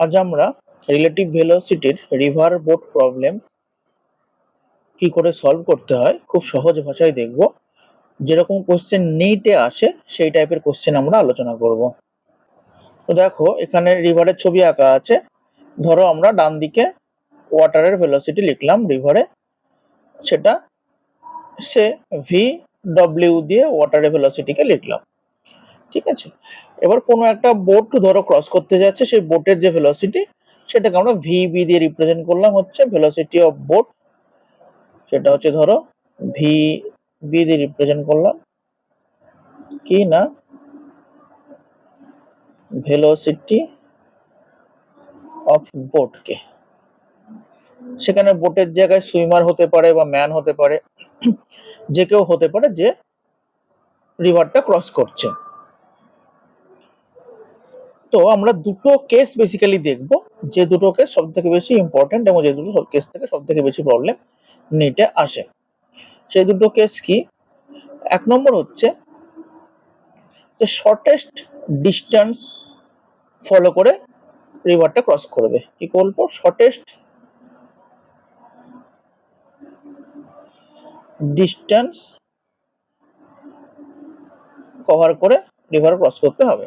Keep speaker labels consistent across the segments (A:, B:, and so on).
A: আজ আমরা relative ভেলোসিটির river boat problem কি করে সলভ করতে হয় খুব সহজ ভাষায় দেখব। যেরকম কোশ্চেন নিটে আসে সেই টাইপের কোশ্চেন আমরা আলোচনা করব। তো দেখো এখানে রিভারের ছবি আঁকা আছে। ধরো আমরা ডান দিকে ওয়াটারের ভেলোসিটি লিখলাম রিভারে, সেটা সে ভি ডব্লিউ দিয়ে ওয়াটারের ভেলোসিটিকে লিখলাম, ঠিক আছে। এবার কোনো একটা বোট ধরো ক্রস করতে যাচ্ছে, সেই বোটের যে ভেলোসিটি সেটাকে আমরা ভিবি দিয়ে রিপ্রেজেন্ট করলাম হচ্ছে ভেলোসিটি অফ বোট, সেটা হচ্ছে ধরো ভি বি দিয়ে রিপ্রেজেন্ট করলাম কি না ভেলোসিটি অফ বোটকে। সেখানে বোটের জায়গায় সুইমার হতে পারে বা ম্যান হতে পারে, যে কেউ হতে পারে যে রিভারটা ক্রস করছে। তো আমরা দুটো কেস বেসিক্যালি দেখব, যে দুটো কেস সব থেকে বেশি ইম্পর্টেন্ট এবং যে দুটো কেস থেকে সব থেকে বেশি প্রবলেম নিটে আসে। সেই দুটো কেস কি? এক নম্বর হচ্ছে যে শর্টেস্ট ডিস্টেন্স ফলো করে রিভারটা ক্রস করবে। কি বলবো? শর্টেস্ট ডিস্টেন্স কভার করে রিভার ক্রস করতে হবে।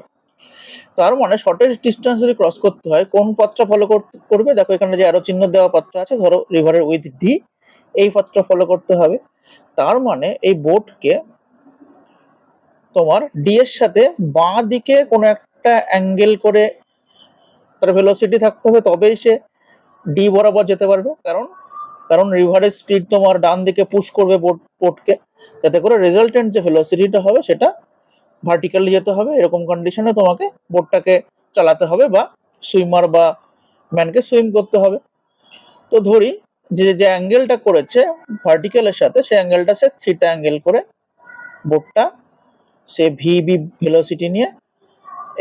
A: তার মানে শর্টেস্ট ডিস্টেন্স যদি ক্রস করতে হয় কোন পথটা ফলো করবে? দেখো এখানে যে অ্যারো চিহ্ন দেওয়া পথটা আছে, ধরো রিভারের উইথ ডি, এই পথটা ফলো করতে হবে। তার মানে এই বোটকে তোমার ডি এর সাথে বাঁ দিকে কোনো একটা অ্যাঙ্গেল করে তার ভেলোসিটি থাকতে হবে, তবেই সে ডি বরাবর যেতে পারবে। কারণ কারণ রিভারের স্পিড তোমার ডান দিকে পুশ করবে বোটকে, যাতে করে রেজাল্টেন্ট যে ভেলোসিটিটা হবে সেটা ভার্টিক্যালি যেতে হবে। এরকম কন্ডিশনে তোমাকে বোটটাকে চালাতে হবে বা সুইমার বা ম্যানকে সুইম করতে হবে। তো ধরি যে যে অ্যাঙ্গেলটা করেছে ভার্টিক্যালের সাথে, সেই অ্যাঙ্গেলটা সে থিটা অ্যাঙ্গেল করে বোটটা সে ভিবি ভেলোসিটি নিয়ে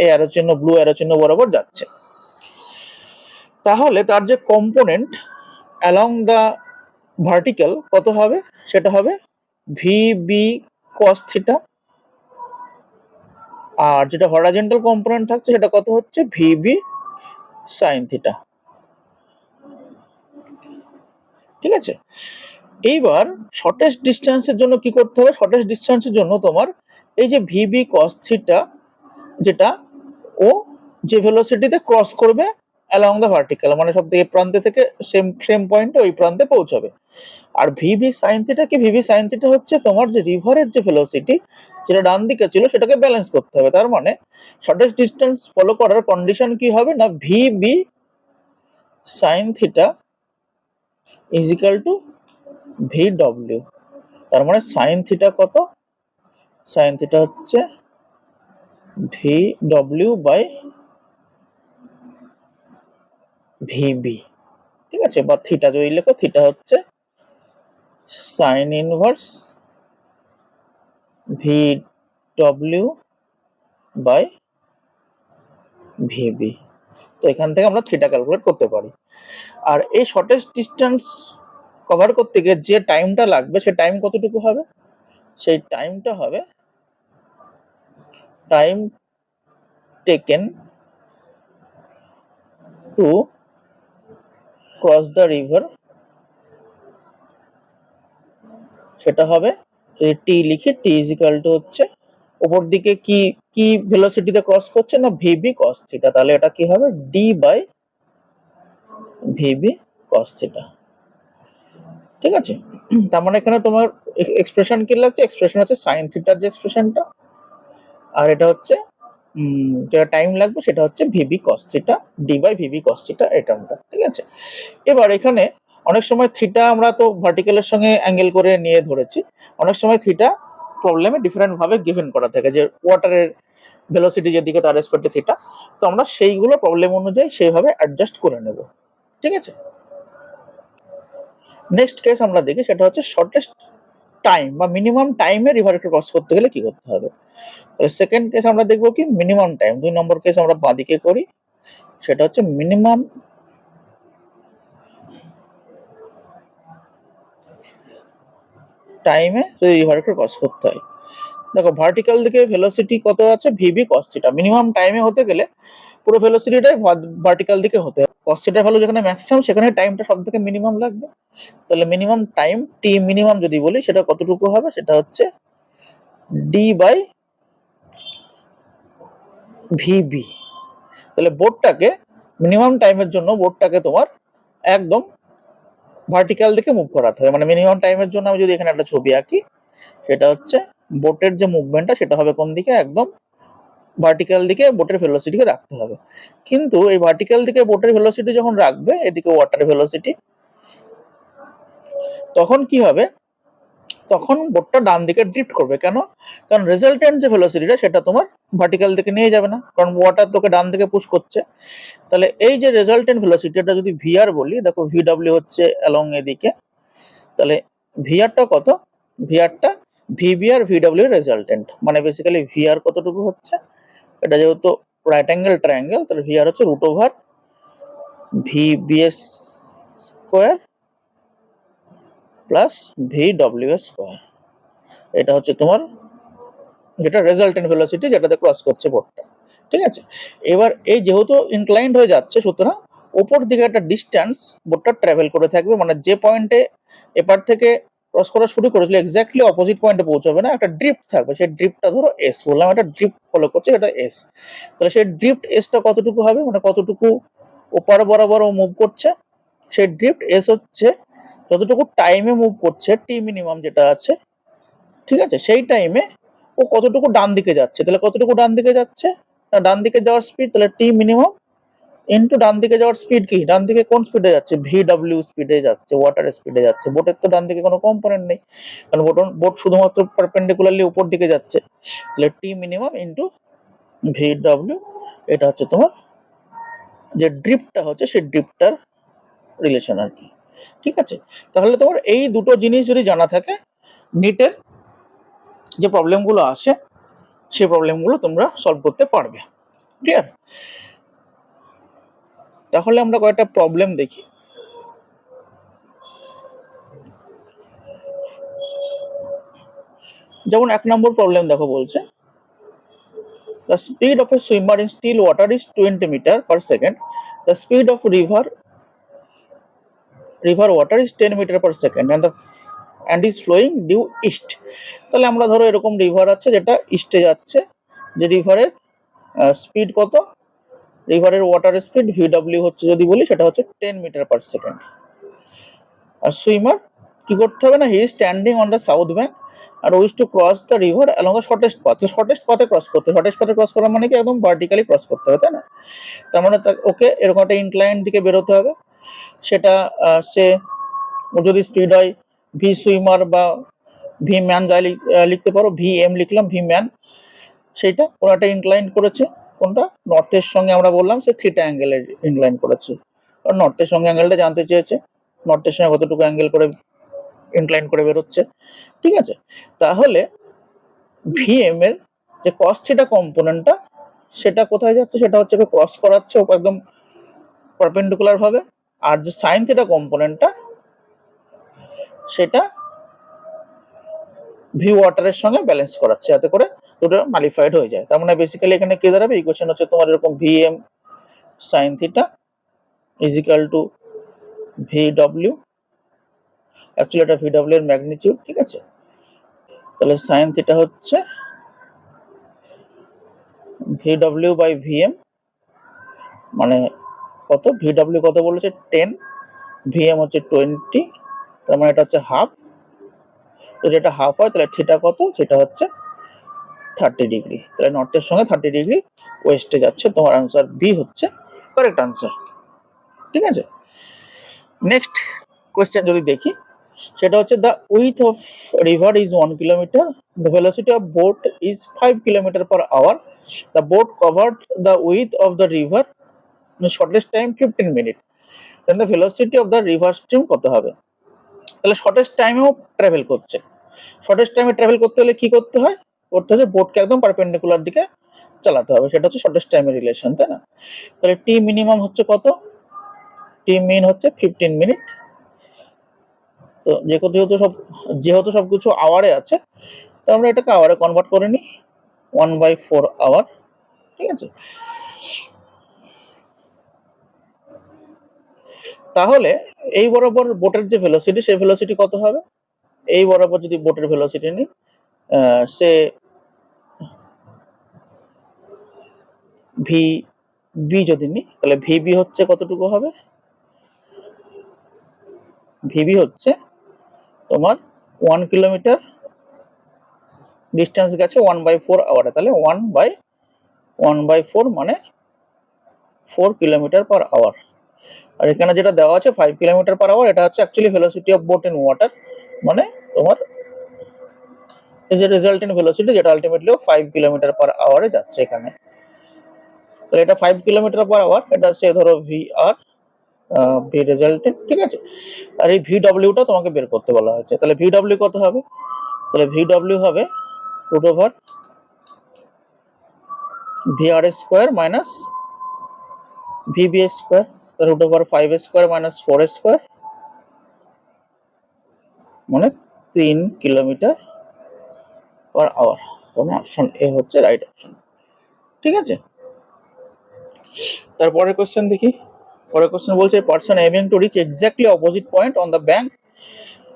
A: এই অ্যারো চিহ্ন ব্লু অ্যারো চিহ্ন বরাবর যাচ্ছে। তাহলে তার যে কম্পোনেন্ট অ্যালং দা ভার্টিক্যাল কত হবে? সেটা হবে ভিবি কস থিটা, আর যেটা হরাইজন্টাল কম্পোনেন্ট থাকছে সেটা কত হচ্ছে? ভিবি সাইন থিটা, ঠিক আছে। এইবার শর্টেস্ট ডিস্টেন্সের জন্য কি করতে হবে? শর্টেস্ট ডিস্টেন্সের জন্য তোমার এই যে ভিবি কস থিটা, যেটা ও যে ভেলোসিটিতে ক্রস করবে অ্যালং দ্য ভার্টিক্যাল, মানে সব থেকে প্রান্তে থেকে সেম পয়েন্টে ওই প্রান্তে পৌঁছাবে। আর ভিবি সাইন থিটা কি? ভিবি সাইন থিটা হচ্ছে তোমার যে রিভারের যে ভেলোসিটি যেটা ডান দিকে ছিল সেটাকে ব্যালেন্স করতে হবে। তার মানে শর্টেস্ট ডিস্টেন্স ফলো করার কন্ডিশন কি হবে না V B sine theta is equal to V W. তার মানে সাইন থিটা কত? সাইন থিটা হচ্ছে ভি ডব্লিউ বাই ভিবি, ঠিক আছে। বা থিটা যদি লেখো, থিটা হচ্ছে sine inverse V W by V B. তো এখান থেকে আমরা থিটা ক্যালকুলেট করতে পারি। আর এই শর্টেস্ট ডিস্টেন্স কভার করতে গিয়ে যে টাইমটা লাগবে সে টাইম কতটুকু হবে? সেই টাইমটা হবে time taken to cross the river, সেটা হবে যদি টি লিখি, টি ইজ ইকাল টু হচ্ছে উপর দিকে কি কি ভেলোসিটিতে ক্রস করছে না ভিবি কস থিটা, তাহলে এটা কি হবে? D by V B cos theta, ঠিক আছে। তার মানে এখানে তোমার এক্সপ্রেশন কি লাগছে? এক্সপ্রেশন হচ্ছে সাইন থিটার যে এক্সপ্রেশনটা, আর এটা হচ্ছে যেটা টাইম লাগবে সেটা হচ্ছে V B cos theta, D by V B cos theta, এই টার্মটা, ঠিক আছে। এবার এখানে অনেক সময় থিটা আমরা তো ভার্টিক্যালের সঙ্গে অ্যাঙ্গেল করে নিয়ে ধরেছি, অনেক সময় থিটা প্রবলেমে ডিফারেন্ট ভাবে গিভেন করা থাকে, যে ওয়াটারের ভেলোসিটি যেদিকে তার রেসপেক্টে থিটা, তো আমরা সেইগুলো প্রবলেম অনুযায়ী সেইভাবে অ্যাডজাস্ট করে নেব, ঠিক আছে। নেক্সট কেস আমরা দেখি, সেটা হচ্ছে শর্টেস্ট টাইম বা মিনিমাম টাইমে রিভারকে ক্রস করতে গেলে কি করতে হবে। তাহলে সেকেন্ড কেস আমরা দেখবো কি মিনিমাম টাইম। 2 নম্বর কেস আমরা বাঁদিকে করি, সেটা হচ্ছে মিনিমাম টাইমে যদি রিভারকে ক্রস করতে হয়। দেখো ভার্টিক্যাল দিকে ভেলোসিটি কত আছে, ভিবি কস থিটা। মিনিমাম টাইমে হতে গেলে পুরো ভেলোসিটিটাই ভার্টিক্যাল দিকে হতে হবে। কস থিটা ভ্যালু যেখানে ম্যাক্সিমাম সেখানে টাইমটা সব থেকে মিনিমাম লাগবে। তাহলে মিনিমাম টাইম টি মিনিমাম যদি বলি সেটা কতটুকু হবে, সেটা হচ্ছে ডি বাই ভিবি। তাহলে বোর্ডটাকে মিনিমাম টাইমের জন্য বোর্ডটাকে তোমার একদম ভার্টিক্যাল দিকে মুভ করাতে হবে। মানে মিনিমাম টাইমের জন্য আমি যদি এখানে একটা ছবি আঁকি, সেটা হচ্ছে বোটের যে মুভমেন্টটা সেটা হবে কোন দিকে, একদম ভার্টিক্যাল দিকে বোটের ভেলোসিটিকে রাখতে হবে। কিন্তু এই ভার্টিক্যাল দিকে বোটের ভেলোসিটি যখন রাখবে, এদিকে ওয়াটার ভেলোসিটি, তখন কি হবে, তখন বোটটা ডান দিকে ড্রিফট করবে। কেন? কারণ রেজাল্টেন্ট যে ভেলোসিটিটা সেটা তোমার ভার্টিক্যাল দিকে নিয়ে যাবে না, কারণ ওয়াটার তোকে ডান দিকে পুশ করছে। তাহলে এই যে রেজাল্টেন্ট ভেলোসিটি, এটা যদি ভিআর বলি, দেখো ভিডব্লিউ হচ্ছে অ্যালং এদিকে, তাহলে ভিআরটা কত, ভিআরটা ভিবি আর ভিডব্লিউ রেজাল্টেন্ট, মানে বেসিক্যালি ভিআর কতটুকু হচ্ছে, এটা যেহেতু রাইট অ্যাঙ্গেল ট্রায়াঙ্গেল, তাহলে ভিআর হচ্ছে root over VBs square plus VW square. এটা হচ্ছে তোমার যেটা রেজাল্টেন্ট ভেলোসিটি, যেটাতে ক্রস করছে বোর্ডটা। ঠিক আছে, এবার এই যেহেতু ইনক্লাইন্ড হয়ে যাচ্ছে, সুতরাং ওপর দিকে একটা ডিস্টেন্স বোর্ডটা ট্রাভেল করে থাকবে। মানে যে পয়েন্টে এপার থেকে ক্রস করা শুরু করেছিল এক্স্যাক্টলি অপোজিট পয়েন্টে পৌঁছাবে না, একটা ড্রিফট থাকবে। সেই ড্রিফটটা ধরো এস বললাম, একটা ড্রিফট ফলো করছে, এটা এস। তাহলে সেই ড্রিফট এসটা কতটুকু হবে, মানে কতটুকু ওপার বরাবর ও মুভ করছে, সেই ড্রিফট এস হচ্ছে যতটুকু টাইমে মুভ করছে, টি মিনিমাম যেটা আছে, ঠিক আছে, সেই টাইমে ও কতটুকু ডান দিকে যাচ্ছে। তাহলে কতটুকু ডান দিকে যাচ্ছে, ডান দিকে যাওয়ার স্পিড, তাহলে টি মিনিমাম ইনটু ডান দিকে যাওয়ার স্পিড। কি ডান দিকে কোন স্পিডে যাচ্ছে, ভিডব্লিউ স্পিডে যাচ্ছে, ওয়াটার স্পিডে যাচ্ছে। বোটের তো ডান দিকে কোনো কম্পোনেন্ট নেই, কারণ বোট শুধুমাত্র পারপেন্ডিকুলারলি উপর দিকে যাচ্ছে। তাহলে টি মিনিমাম ইনটু ভিডব্লিউ, এটা হচ্ছে তোমার যে ড্রিফটটা হচ্ছে, সেই ড্রিফটটার রিলেশন আর কি। ঠিক আছে, তাহলে তোমার এই দুটো জিনিস যদি জানা থাকে, নিটের যে প্রবলেমগুলো আসে সেই প্রবলেমগুলো তোমরা সলভ করতে পারবে। ক্লিয়ার? তাহলে আমরা কয়েকটা প্রবলেম দেখি। যেমন 1 নম্বর প্রবলেম দেখো, বলছে the speed of a swimmer in still water is 20 meter per second. The speed of river water is 10 meter per second and is flowing due east. তাহলে আমরা ধরো এরকম রিভার আছে যেটা ইস্টে যাচ্ছে, যে রিভারের স্পিড কত, রিভারের ওয়াটার স্পিড ভিডব্লিউ হচ্ছে যদি বলি, সেটা হচ্ছে 10 মিটার পার সেকেন্ড। আর সুইমার কি করতে হবে না, he is standing on the south bank আর wish to cross the river along the shortest path. Shortest পাথে ক্রস করতে, শর্টেস্ট পাথে ক্রস করা মানে কি একদম ভার্টিক্যালি ক্রস করতে হবে, তাই না? তার মানে ওকে এরকম একটা ইনক্লাইন দিকে বেরোতে হবে। সেটা সে যদি স্পিড হয় ভি সুইমার বা ভি ম্যান যাই লিখতে পারো, ভি এম লিখলাম, ভি ম্যান, সেইটা কোনো একটা ইনক্লাইন করেছে। কোনটা? নর্থের সঙ্গে আমরা বললাম সে থিটা অ্যাঙ্গেলের ইনক্লাইন করেছে, কারণ নর্থের সঙ্গে অ্যাঙ্গেলটা জানতে চেয়েছে, নর্থের সঙ্গে কতটুকু অ্যাঙ্গেল করে ইনক্লাইন করে বেরোচ্ছে। ঠিক আছে, তাহলে ভিএম এর যে কস থিটা কম্পোনেন্টটা, সেটা কোথায় যাচ্ছে, সেটা হচ্ছে ক্রস করাচ্ছে একদম পারপেন্ডিকুলার ভাবে। আর যে সাইন থিটা কম্পোনেন্টটা, সেটা ভি ওয়াটারের সঙ্গে ব্যালেন্স করাচ্ছে, যাতে করে দুটো নালিফাইড হয়ে যায়। তার মানে বেসিক্যালি এখানে কি দাঁড়াবে, ইকুয়েশন হচ্ছে তোমার এরকম VM sign theta is equal to ভিডব্লিউ, actually এটা ভিডব্লিউ এর ম্যাগনিটিউড। ঠিক আছে, তাহলে সাইন থিটা হচ্ছে ভিডব্লিউ বাই ভিএম, মানে কত, ভিডব্লিউ কত বলেছে 10, ভিএম হচ্ছে 20, তার মানে এটা হচ্ছে হাফ। যদি এটা হাফ হয় তাহলে থিটা কত, সেটা হচ্ছে 30 ডিগ্রি। তাহলে নর্থের সঙ্গে 30 ডিগ্রি ওয়েস্টে যাচ্ছে। তোমার আনসার বি হচ্ছে কারেক্ট আনসার। ঠিক আছে, নেক্সট কোয়েশ্চেন যদি দেখি, সেটা হচ্ছে the width of river is 1 kilometre, the velocity of boat is 5 kilometre per hour, the boat covered the width of the river in shortest time 15 minute, then the velocity of the river stream কত হবে? তাহলে shortest টাইমেও travel করছে। Shortest টাইমে travel করতে হলে কি করতে হয়, করতে হচ্ছে বোটকে একদম পারপেন্ডিকুলার দিকে চালাতে হবে, সেটা হচ্ছে শর্টেস্ট টাইমের রিলেশন, তাই না? তাহলে টি মিনিমাম হচ্ছে কত, টি মিন হচ্ছে 15 মিনিট। তো যেহেতু সবকিছু আওয়ারে আছে, তো আমরা এটাকে আওয়ারে কনভার্ট করে নিই, 1/4 আওয়ার। ঠিক আছে, তাহলে এই বরাবর বোটের যে ভেলোসিটি, সেই ভেলোসিটি কত হবে? এই বরাবর যদি বোটের ভেলোসিটি নিই, সে ভি বি যদি নিই, তাহলে ভিবি হচ্ছে কতটুকু হবে? ভিবি হচ্ছে তোমার 1 কিলোমিটার ডিস্টেন্স গেছে 1/4 আওয়ারে, তাহলে 1/4 মানে 4 কিলোমিটার পার আওয়ার। আর এখানে যেটা দেওয়া আছে 5 কিলোমিটার পার আওয়ার, এটা হচ্ছে actually velocity of boat in water, মানে তোমার এই যে রেজাল্টেন্ট ভেলোসিটি, যেটা আলটিমেটলি 5 কিলোমিটার পার আওয়ারে যাচ্ছে এখানে। তাহলে এটা 5 কিলোমিটার পার আওয়ার, এটা সে ধরো ভি আর ভি রেজাল্টেন্ট। ঠিক আছে, আর এই ভিডব্লিউটা তোমাকে বের করতে বলা হয়েছে। তাহলে ভিডব্লিউ কত হবে? তাহলে ভিডব্লিউ হবে root over V R square minus VB square, root over 5 square minus 4 square, মানে 3 কিলোমিটার পার আওয়ার। মানে অপশন এ হচ্ছে রাইট অপশন। ঠিক আছে, তারপরের কোশ্চেন দেখি। পরের কোশ্চেন বলছে person aiming to reach exactly opposite point on the bank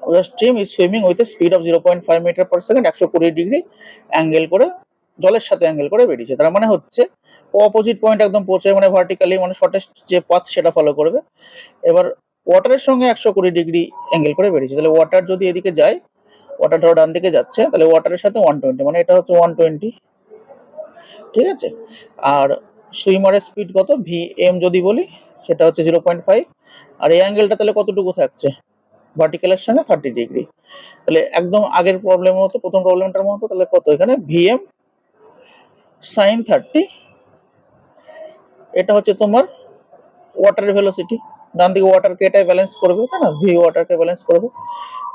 A: of the stream is swimming with a speed of 0.5 metre per second, 120 degree angle করে, জলের সাথে অ্যাঙ্গেল করে বেরিয়েছে। তার মানে হচ্ছে ও অপোজিট পয়েন্ট একদম পৌঁছে, মানে ভার্টিক্যালি, মানে শর্টেস্ট যে পাথ সেটা ফলো করবে। এবার ওয়াটারের সঙ্গে 120 ডিগ্রি অ্যাঙ্গেল করে বেরিয়েছে, তাহলে ওয়াটার যদি এদিকে যায়, ওয়াটার ধরো ডান দিকে যাচ্ছে, তাহলে ওয়াটারের সাথে 120, মানে এটা হচ্ছে 120। ঠিক আছে, আর সুইমারের স্পিড কত? ভি এম যদি বলি, সেটা হচ্ছে 0.5, আর এই অ্যাঙ্গেলটা তাহলে কতটুকু থাকছে? ভার্টিক্যালের সঙ্গে 30 ডিগ্রি। তাহলে একদম আগের প্রবলেমের মতো, প্রথম প্রবলেমটার মতো, তাহলে কত এখানে? ভিএম সাইন 30, এটা হচ্ছে তোমার ওয়াটারের ভেলোসিটি। ডান দিকে ওয়াটারকে এটা ব্যালেন্স করবে, তাই না? ভি ওয়াটারকে ব্যালেন্স করবে।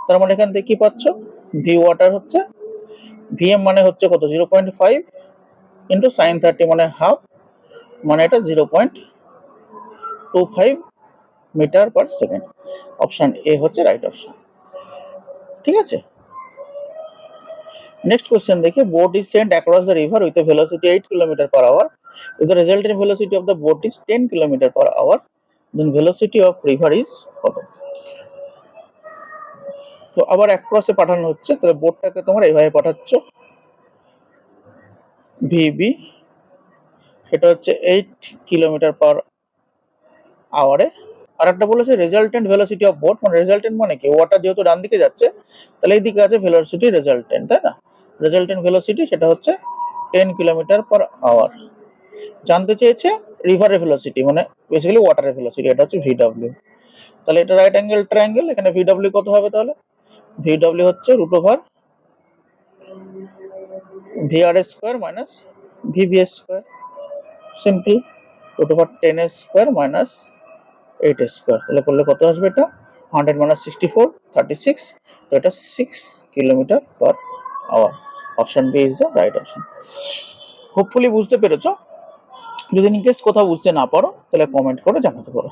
A: তার মানে এখান থেকে কি পাচ্ছ? ভি ওয়াটার হচ্ছে, ভিএম মানে হচ্ছে কত? 0.5 ইন্টু সাইন 30 মানে হাফ, মানে এটা 0.25 metre per second. Option A হচ্ছে রাইট অপশন। ঠিক আছে, নেক্সট কোশ্চেন দেখি। boat is sent across the river with a velocity 8 km per hour. If the resultant velocity of the boat is 10 km per hour, then velocity of river is কত? তো আবার অ্যাক্রসে পাঠানো হচ্ছে, তাহলে বোটটাকে তোমরা এইভাবে পাঠাচ্ছ, ভিবি সেটা হচ্ছে 8 কিলোমিটার পার আওয়ারে। আর একটা বলেছে রেজাল্টেন্ট ভেলোসিটি অফ বোট, মানে রেজাল্টেন্ট মানে কি? ওয়াটার যেহেতু ডান দিকে যাচ্ছে, তাহলে এইদিকে আছে ভেলোসিটি রেজাল্টেন্ট, তাই না? রেজাল্টেন্ট ভেলোসিটি সেটা হচ্ছে 10 কিলোমিটার পার আওয়ার। জানতে চেয়েছে রিভারের ভেলোসিটি, মানে বেসিক্যালি ওয়াটারের ভেলোসিটি, এটা হচ্ছে ভিডব্লিউ। তাহলে এটা রাইট অ্যাঙ্গেল ট্রায়াঙ্গেল, এখানে ভিডব্লিউ কত হবে? তাহলে ভিডব্লিউ হচ্ছে root over V R square minus VB square, simple, root over 10 square minus 8 square. তাহলে করলে কত আসবে? এটা 100 মাইনাস 64, 36, তো এটা 6 kilometre per hour. Option B is the right option. Hopefully বুঝতে পেরেছো। যদি ইন কেস কোথাও বুঝতে না পারো, তাহলে কমেন্ট করে জানাতে পারো।